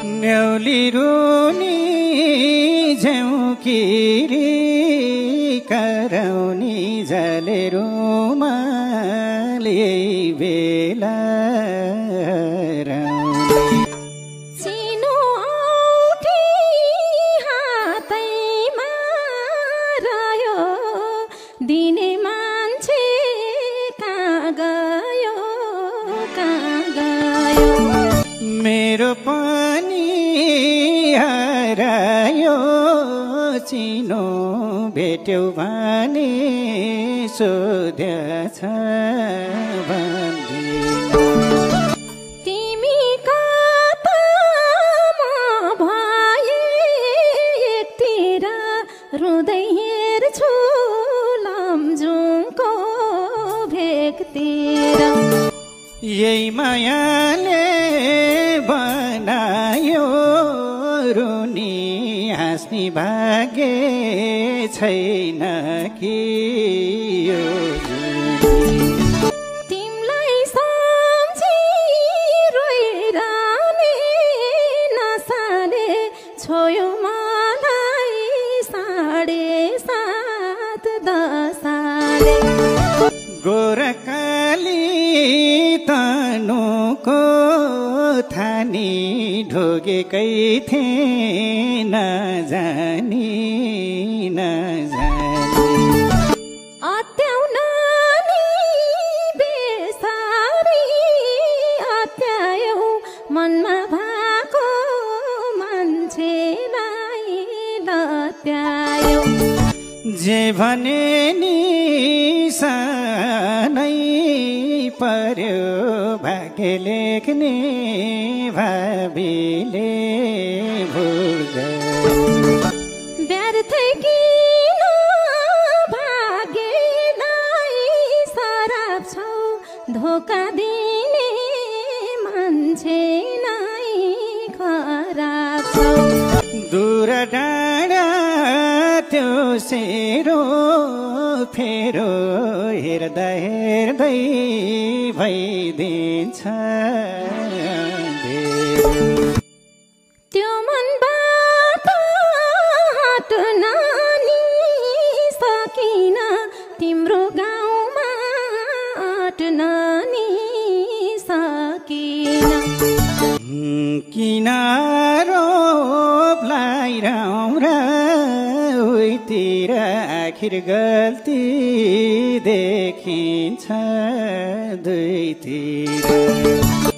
न्याउली रुनी झ्याउकिरी कराउनी जले रुमाल यही बेला चिनो औठी हातैमा रह्यो दिने मान्छे कहाँ गयो मेरो पनि हरायो चिनो भेट्यौ भने सोध्यछ भन्दिन तिमी कता म भए एकतिर रुँदै हेर्छु लमजुङको भेगतिर यही मायाले बनायो रुनी हाँस्ने भाग्य छैन कि यो तिमीलाई सम्झी रोइरहने नसाले छोयो मलाई 7.5 दशाले गोरकाली तनुको थानी ढोगेकै थिए नजानी अत्याउन नि बेसारी अत्यायौ मनमा भएको मान्छेलाई लत्यायौ जे भने नि सानै पर्यो भाग्य लेख्ने भावीले भुल गयो व्यर्थै किन भाग्यलाई सराप छौ धोका दिने मान्छे नै खराब छौ दूर डाँडा त्यो सेरो फेरो हेर्दा हेर्दै भइदिन्छ त्यो मनबाट हट्न नि सकिन तिम्रो गाउँमा हट्न नि सकिन किन रोप लाइरौँ उहीतिर आखिर गल्ती देखिन्छ दुईतिर